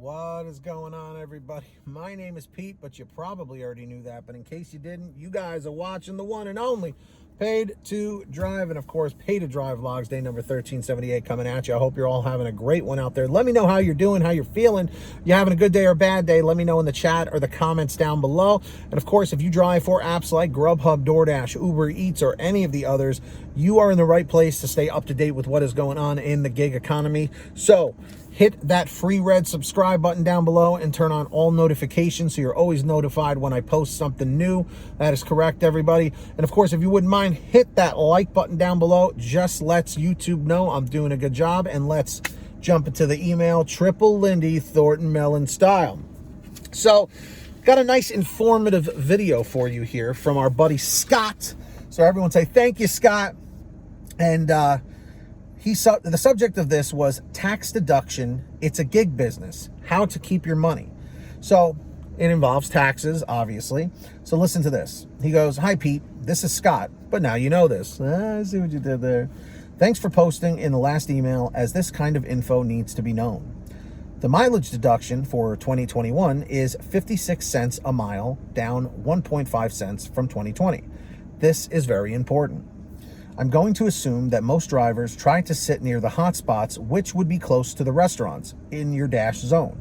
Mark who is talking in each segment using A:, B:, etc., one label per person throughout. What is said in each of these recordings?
A: What is going on, everybody? My name is Pete, but you probably already knew that. But in case you didn't, you guys are watching the one and only Paid to Drive, and of course, Pay to Drive Vlogs, day number 1378 coming at you. I hope you're all having a great one out there. Let me know how you're doing, how you're feeling. You having a good day or a bad day? Let me know in the chat or the comments down below. And of course, if you drive for apps like Grubhub, Doordash, Uber Eats, or any of the others, you are in the right place to stay up to date with what is going on in the gig economy. So hit that free red subscribe button down below and turn on all notifications so you're always notified when I post something new. That is correct, everybody. And of course, if you wouldn't mind, hit that like button down below. Just lets YouTube know I'm doing a good job. And let's jump into the email, Triple Lindy Thornton Mellon style. So got a nice informative video for you here from our buddy Scott. So everyone say thank you, Scott. And the subject of this was tax deduction. It's a gig business. How to keep your money. So it involves taxes, obviously. So listen to this. He goes, "Hi, Pete. This is Scott, but now you know this." I see what you did there. "Thanks for posting in the last email, as this kind of info needs to be known. The mileage deduction for 2021 is 56 cents a mile, down 1.5 cents from 2020. This is very important. I'm going to assume that most drivers try to sit near the hot spots, which would be close to the restaurants in your dash zone.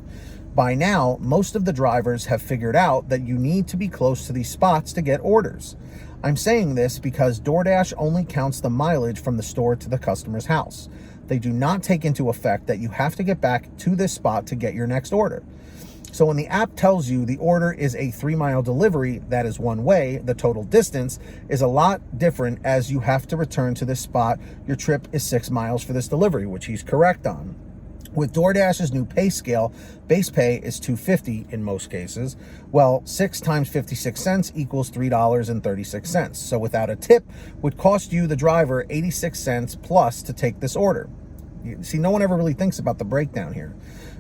A: By now, most of the drivers have figured out that you need to be close to these spots to get orders. I'm saying this because DoorDash only counts the mileage from the store to the customer's house. They do not take into effect that you have to get back to this spot to get your next order. So when the app tells you the order is a 3-mile delivery, that is one way, the total distance is a lot different, as you have to return to this spot. Your trip is 6 miles for this delivery," which he's correct on. With DoorDash's new pay scale, base pay is $2.50 in most cases. Well, 6 times 56 cents equals $3.36. So without a tip, would cost you, the driver, 86 cents plus to take this order. You see, no one ever really thinks about the breakdown here.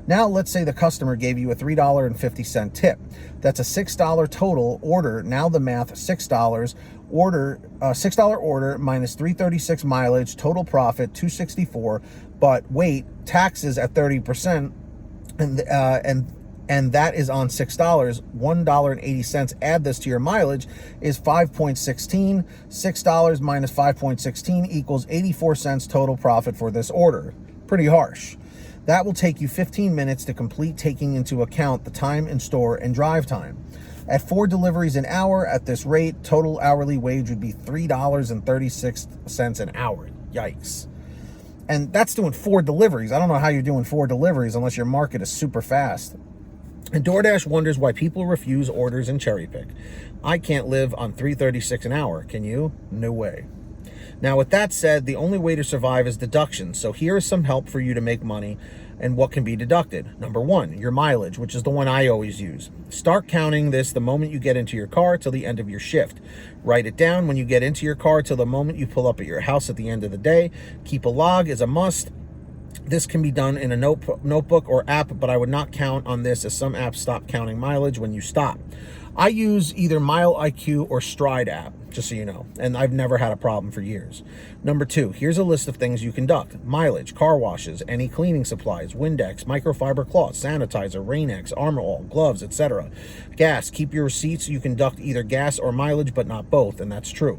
A: Now, let's say the customer gave you a $3.50 tip. That's a $6 total order. Now the math, $6 order, $6 order minus $3.36 mileage, total profit $2.64. But wait, taxes at 30%, and that is on $6, $1.80. Add this to your mileage is 5.16. $6 minus 5.16 equals 84 cents total profit for this order. Pretty harsh. That will take you 15 minutes to complete, taking into account the time in store and drive time. At 4 deliveries an hour at this rate, total hourly wage would be $3.36 an hour. Yikes. And that's doing 4 deliveries. I don't know how you're doing 4 deliveries unless your market is super fast. And DoorDash wonders why people refuse orders and cherry pick. I can't live on $3.36 an hour. Can you? No way. Now, with that said, the only way to survive is deductions. So here is some help for you to make money and what can be deducted. Number 1, your mileage, which is the one I always use. Start counting this the moment you get into your car till the end of your shift. Write it down when you get into your car till the moment you pull up at your house at the end of the day. Keep a log is a must. This can be done in a notebook or app, but I would not count on this, as some apps stop counting mileage when you stop. I use either Mile IQ or Stride app, just so you know, and I've never had a problem for years. Number 2, here's a list of things you can deduct. Mileage, car washes, any cleaning supplies, Windex, microfiber cloth, sanitizer, Rain-X, Armor All, gloves, etc. Gas, keep your receipts. You can deduct either gas or mileage, but not both, and that's true.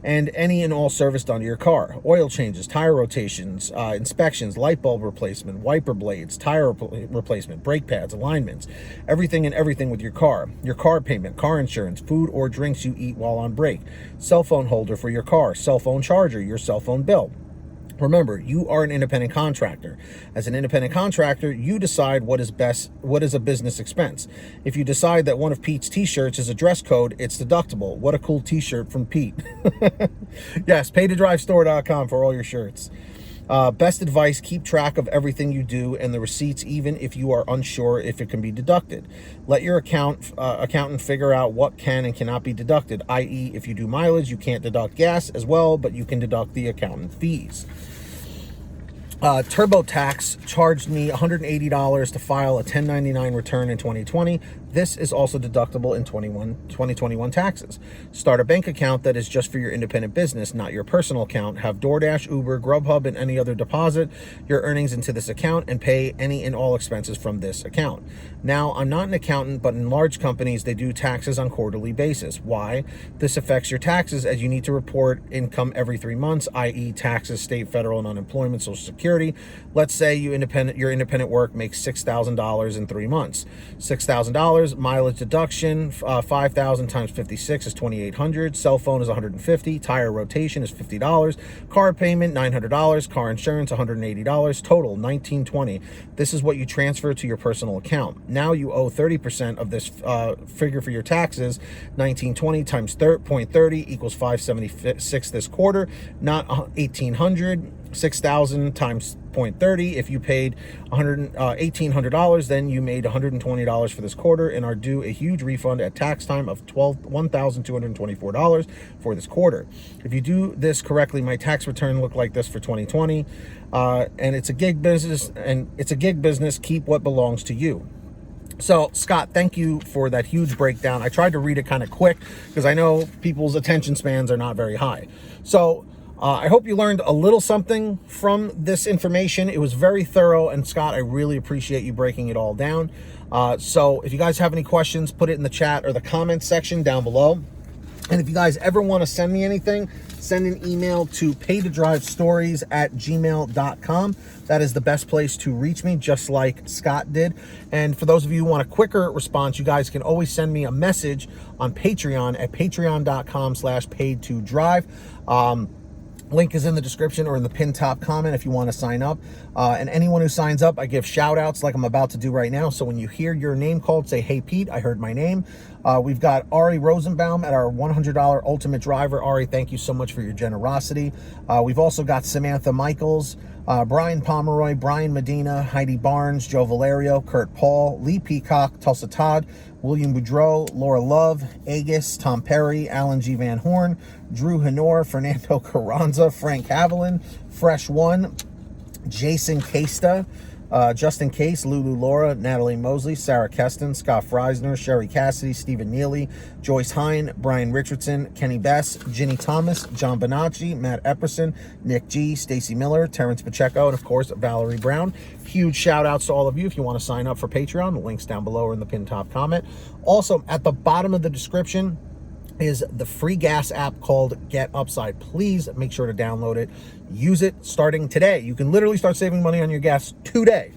A: And any and all service done to your car. Oil changes, tire rotations, inspections, light bulb replacement, wiper blades, tire replacement, brake pads, alignments, everything with your car payment, car insurance, food or drinks you eat while on break, cell phone holder for your car, cell phone charger, your cell phone bill. Remember, you are an independent contractor. As an independent contractor, you decide what is a business expense. If you decide that one of Pete's t-shirts is a dress code, it's deductible. What a cool t-shirt from Pete. Yes, paytodrivestore.com for all your shirts. Best advice, keep track of everything you do and the receipts, even if you are unsure if it can be deducted. Let your accountant figure out what can and cannot be deducted, i.e. if you do mileage, you can't deduct gas as well, but you can deduct the accountant fees. TurboTax charged me $180 to file a 1099 return in 2020. This is also deductible in 2021 taxes. Start a bank account that is just for your independent business, not your personal account. Have DoorDash, Uber, Grubhub, and any other deposit your earnings into this account and pay any and all expenses from this account. Now, I'm not an accountant, but in large companies, they do taxes on quarterly basis. Why? This affects your taxes as you need to report income every 3 months, i.e. taxes, state, federal, and unemployment, Social Security. Let's say your independent work makes $6,000 in 3 months. $6,000, mileage deduction, 5,000 times 56 is 2,800. Cell phone is 150. Tire rotation is $50. Car payment, $900. Car insurance, $180. Total, $1,920. This is what you transfer to your personal account. Now you owe 30% of this figure for your taxes. 1,920 times 0.30 equals 576 this quarter, not 1,800. 6,000 times 0.30. If you paid $1,800, then you made $120 for this quarter and are due a huge refund at tax time of $1,224 for this quarter. If you do this correctly, my tax return looked like this for 2020, and it's a gig business. Keep what belongs to you. So, Scott, thank you for that huge breakdown. I tried to read it kind of quick because I know people's attention spans are not very high. So, I hope you learned a little something from this information. It was very thorough, and Scott, I really appreciate you breaking it all down. So if you guys have any questions, put it in the chat or the comments section down below. And if you guys ever want to send me anything, send an email to paytodrivestories@gmail.com. That is the best place to reach me, just like Scott did. And for those of you who want a quicker response, you guys can always send me a message on Patreon at patreon.com/paid2drive. Link is in the description or in the pinned top comment if you want to sign up. And anyone who signs up, I give shout outs like I'm about to do right now. So when you hear your name called, say, "Hey, Pete, I heard my name." We've got Ari Rosenbaum at our $100 Ultimate Driver. Ari, thank you so much for your generosity. We've also got Samantha Mikles, Brian Pomeroy, Brian Medina, Heidi Barnes, Joe Valerio, Kurt Paul, Lee Peacock, Tulsa Todd, William Boudreau, Laura Love, Agus, Tom Perry, Alan G. Van Horn, Drew Hanor, Fernando Carranza, Frank Haviland, Fresh One, Jason Casta, Justin Case, Lulu Laura, Natalie Mosley, Sara Keston, Scott Freisner, Sherry Cassidy, Stephen Neely, Joyce Hine, Brian Richardson, Kenny Bess, Ginny Thomas, John Bonacci, Matt Epperson, Nick G, Stacy Miller, Terrence Pacheco, and of course, Valerie Brown. Huge shout outs to all of you. If you want to sign up for Patreon, the link's down below or in the pinned top comment. Also, at the bottom of the description is the free gas app called Get Upside. Please make sure to download it. Use it starting today. You can literally start saving money on your gas today.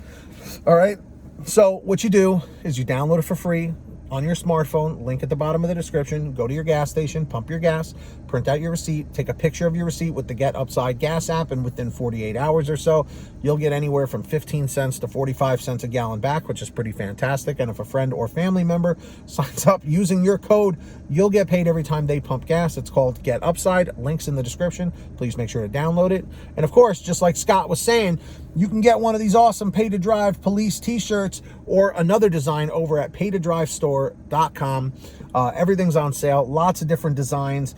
A: All right. So what you do is you download it for free on your smartphone, link at the bottom of the description, go to your gas station, pump your gas, print out your receipt, take a picture of your receipt with the Get Upside gas app, and within 48 hours or so, you'll get anywhere from 15 cents to 45 cents a gallon back, which is pretty fantastic. And if a friend or family member signs up using your code, you'll get paid every time they pump gas. It's called Get Upside. Links in the description. Please make sure to download it. And of course, just like Scott was saying, you can get one of these awesome Pay to Drive police t-shirts or another design over at paytodrivestore.com. Everything's on sale. Lots of different designs,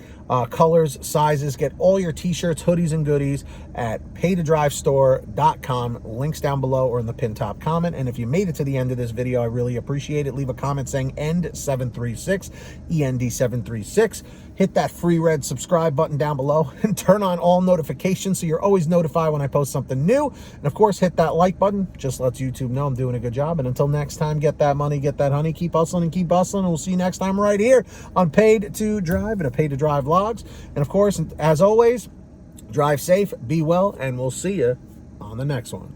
A: colors, sizes. Get all your t-shirts, hoodies, and goodies at paytodrivestore.com. Links down below or in the pinned top comment. And if you made it to the end of this video, I really appreciate it. Leave a comment saying END736, END736. Hit that free red subscribe button down below and turn on all notifications so you're always notified when I post something new. And of course, hit that like button. Just lets YouTube know I'm doing a good job. And until next time, get that money, get that honey, keep hustling and keep bustling. And we'll see you next time right here on Paid to Drive and a Paid to Drive Vlogs. And of course, as always, drive safe, be well, and we'll see you on the next one.